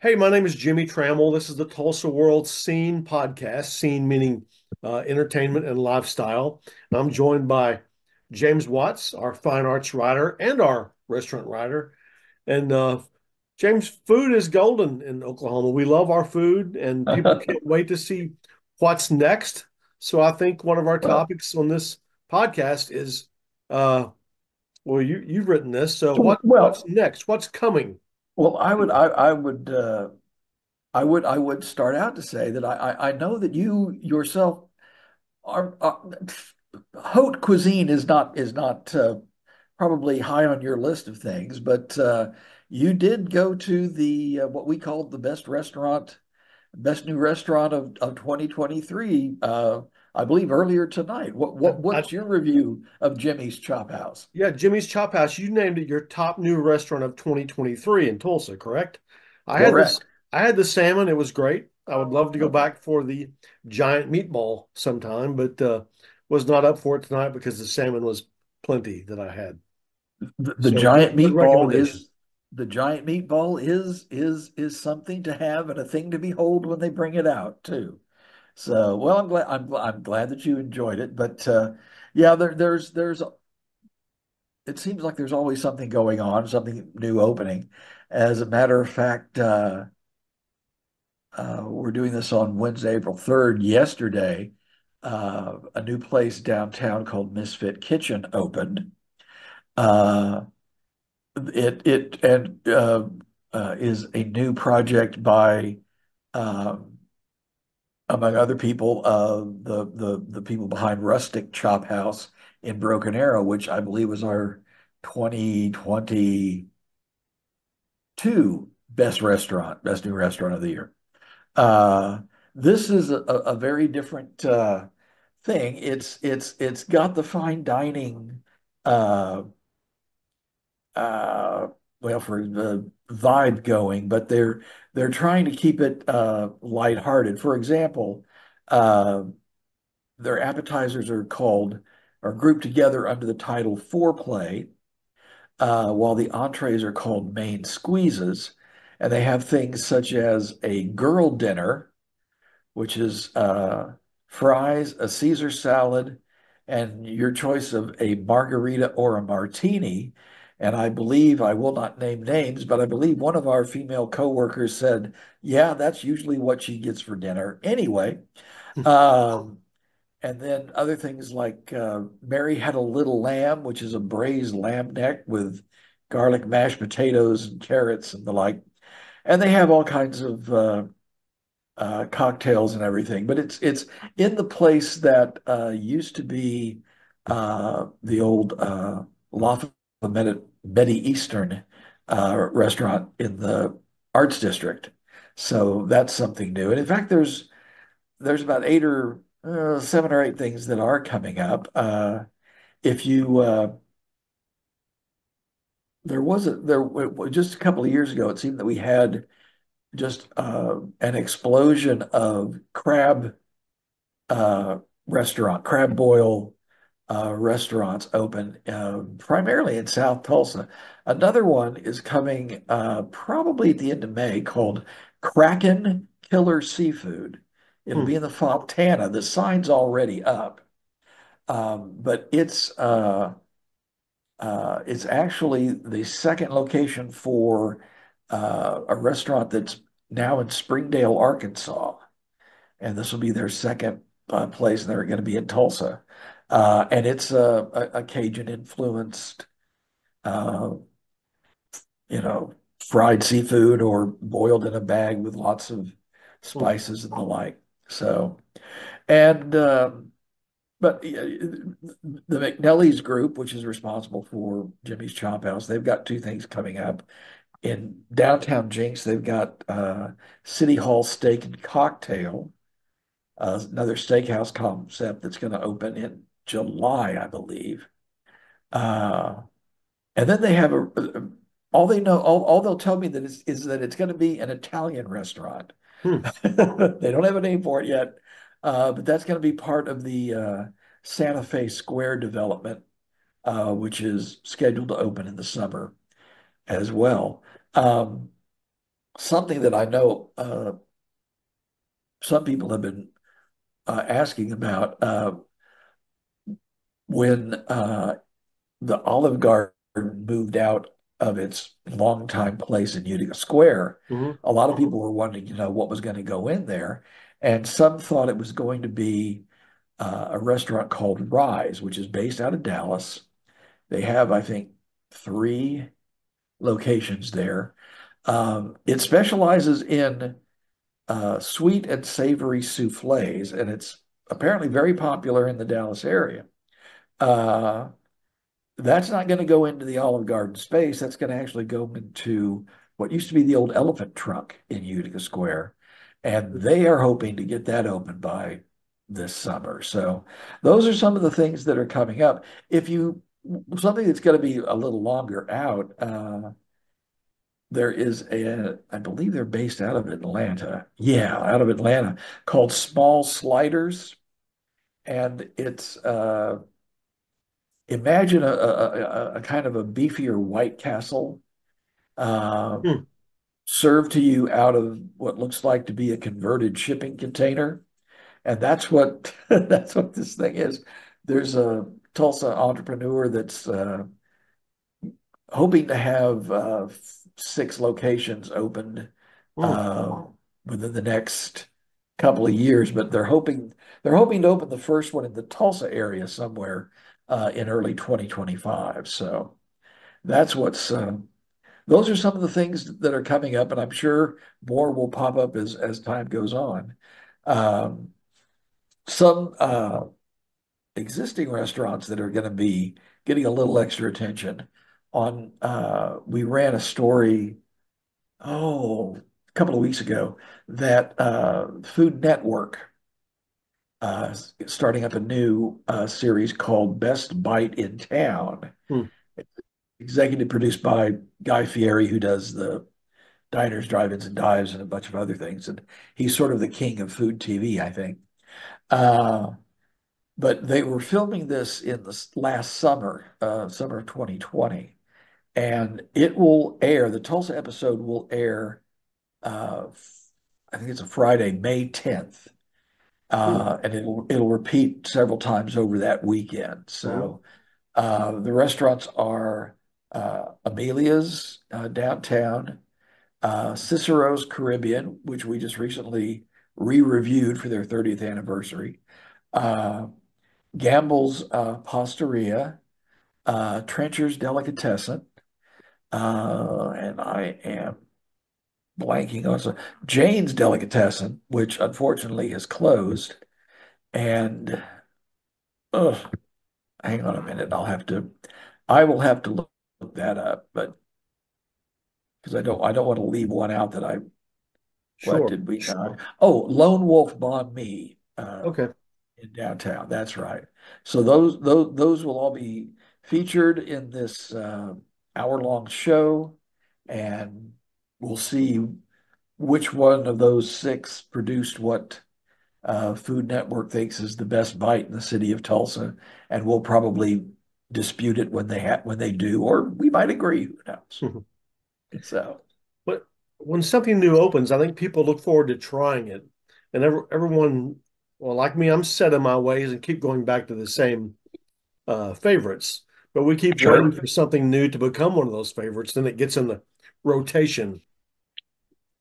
Hey, my name is Jimmie Tramel. This is the Tulsa World Scene podcast, scene meaning entertainment and lifestyle. And I'm joined by James Watts, our fine arts writer and our restaurant writer. And James, food is golden in Oklahoma. We love our food, and people can't wait to see what's next. So I think one of our Well, topics on this podcast is, well, you've written this. So what's well, next? What's coming? I would start out to say that I know that you yourself are haute cuisine is not probably high on your list of things, but you did go to the what we called the best new restaurant of 2023. I believe earlier tonight. What's your review of Jimmie's Chop House? Yeah, Jimmie's Chop House. You named it your top new restaurant of 2023 in Tulsa, correct? I had this. Correct. I had the salmon. It was great. I would love to go back for the giant meatball sometime, but was not up for it tonight because the salmon was plenty that I had. The So giant good meatball recommendation. is the giant meatball is something to have and a thing to behold when they bring it out too. So, well, I'm glad that you enjoyed it, but yeah, there's it seems like there's always something going on, something new opening. As a matter of fact, we're doing this on Wednesday, April 3rd. Yesterday, a new place downtown called Misfit Kitchen opened. Uh, it and is a new project by um, among other people, the people behind Rustic Chop House in Broken Arrow, which I believe was our 2022 best new restaurant of the year. Uh, this is a very different thing. It's got the fine dining uh, uh, well, for the vibe going, but they're trying to keep it lighthearted. For example, uh, their appetizers are grouped together under the title foreplay, while the entrees are called main squeezes, and they have things such as a girl dinner, which is fries, a Caesar salad, and your choice of a margarita or a martini. And I believe, I will not name names, but I believe one of our female coworkers said, yeah, that's usually what she gets for dinner. Anyway, um, and then other things like Mary Had a Little Lamb, which is a braised lamb neck with garlic mashed potatoes and carrots and the like. And they have all kinds of cocktails and everything. But it's in the place that used to be the old La Betty Eastern restaurant in the Arts District. So that's something new. And in fact, there's about eight or seven or eight things that are coming up. If you There was just a couple of years ago, it seemed that we had just an explosion of uh, crab boil restaurants open primarily in South Tulsa. Another one is coming probably at the end of May called Kraken Killer Seafood. It'll Hmm. be in the Fontana. The sign's already up, but it's actually the second location for a restaurant that's now in Springdale, Arkansas, and this will be their second place, and they're going to be in Tulsa. And it's a Cajun influenced, uh, you know, fried seafood or boiled in a bag with lots of Hmm. spices and the like. So, and but the McNelly's group, which is responsible for Jimmie's Chop House, they've got two things coming up. In downtown Jenks, they've got City Hall Steak and Cocktail, another steakhouse concept that's going to open in July, I believe. Uh, and then they have all they know, all they'll tell me is that it's going to be an Italian restaurant. Hmm. They don't have a name for it yet, but that's going to be part of the Santa Fe Square development, which is scheduled to open in the summer as well. Um, something that I know some people have been asking about when the Olive Garden moved out of its longtime place in Utica Square. Hmm. A lot of people were wondering, what was going to go in there. And some thought it was going to be a restaurant called Rise, which is based out of Dallas. They have, I think, three locations there. It specializes in sweet and savory souffles, and it's apparently very popular in the Dallas area. Uh, that's not going to go into the Olive Garden space. That's going to actually go into what used to be the old Elephant Trunk in Utica Square. And they are hoping to get that open by this summer. So those are some of the things that are coming up. If you, something that's going to be a little longer out, there is I believe they're based out of Atlanta. Yeah, out of Atlanta, called Small Sliders. And it's, imagine a kind of a beefier White Castle uh, Hmm. served to you out of what looks like to be a converted shipping container. And that's what that's what this thing is. There's a Tulsa entrepreneur that's hoping to have six locations opened Hmm. uh, within the next couple of years, but they're hoping to open the first one in the Tulsa area somewhere in early 2025. So that's what's those are some of the things that are coming up, and I'm sure more will pop up as time goes on. Um, some existing restaurants that are going to be getting a little extra attention. We ran a story, a couple of weeks ago, that Food Network starting up a new series called Best Bite in Town, Hmm. executive produced by Guy Fieri, who does the diners, drive-ins, and dives, and a bunch of other things. And he's sort of the king of food TV, I think. Uh, but they were filming this in the last summer, summer of 2020, and it will air. The Tulsa episode will air. Uh, I think it's a Friday, May 10th, Hmm. and it'll repeat several times over that weekend. Hmm. So the restaurants are Amelia's downtown, Cicero's Caribbean, which we just recently re-reviewed for their 30th anniversary, uh, Gamble's Pastaria, Trencher's Delicatessen, and I am blanking on some Jane's Delicatessen, which unfortunately has closed. And hang on a minute, I will have to look that up, but because I don't want to leave one out that I what Sure. did we not? Oh, Lone Wolf Banh Mi Okay. in downtown. That's right. So those will all be featured in this hour-long show, and we'll see which one of those six produced what Food Network thinks is the best bite in the city of Tulsa, and we'll probably dispute it when they do, or we might agree. Who knows? Mhm. So, But when something new opens, I think people look forward to trying it. And everyone, well, like me, I'm set in my ways and keep going back to the same favorites. But we keep waiting sure. for something new to become one of those favorites. Then it gets in the rotation,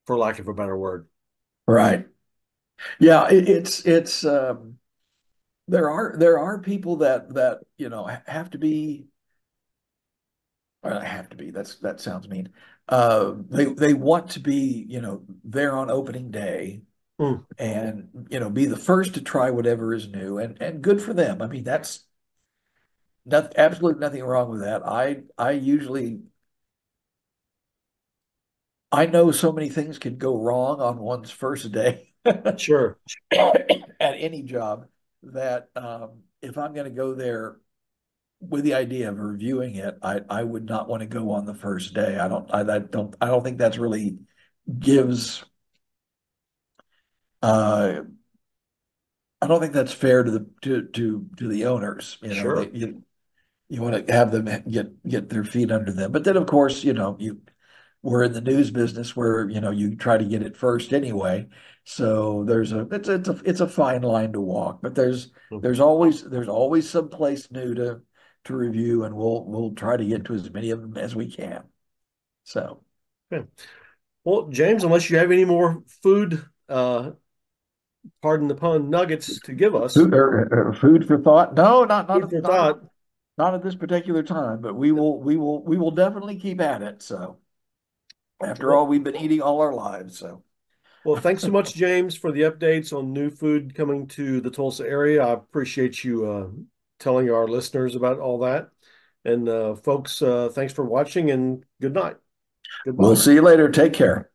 for lack of a better word. Right. Yeah, it's there are people that have to be or have to be that sounds mean. They want to be there on opening day Mm, and be the first to try whatever is new, and good for them. I mean, that's absolutely nothing wrong with that. I usually I know so many things could go wrong on one's first day at sure. any job that if I'm going to go there with the idea of reviewing it, I would not want to go on the first day. I don't think that's really gives uh I don't think that's fair to the owners. Sure. You want to have them get their feet under them. But then of course, we're in the news business where, you try to get it first anyway. So it's a fine line to walk, but there's always some place new to review, and we'll try to get to as many of them as we can. So Okay. Well, James, unless you have any more food, pardon the pun, nuggets to give us, food for thought. No, not not food at, for not at, thought. not at this particular time, but we will definitely keep at it. So after Well, all, we've been eating all our lives. So well, thanks so much, James, for the updates on new food coming to the Tulsa area. I appreciate you telling our listeners about all that. And folks, thanks for watching and good night. we'll Goodbye. see you later. Take care.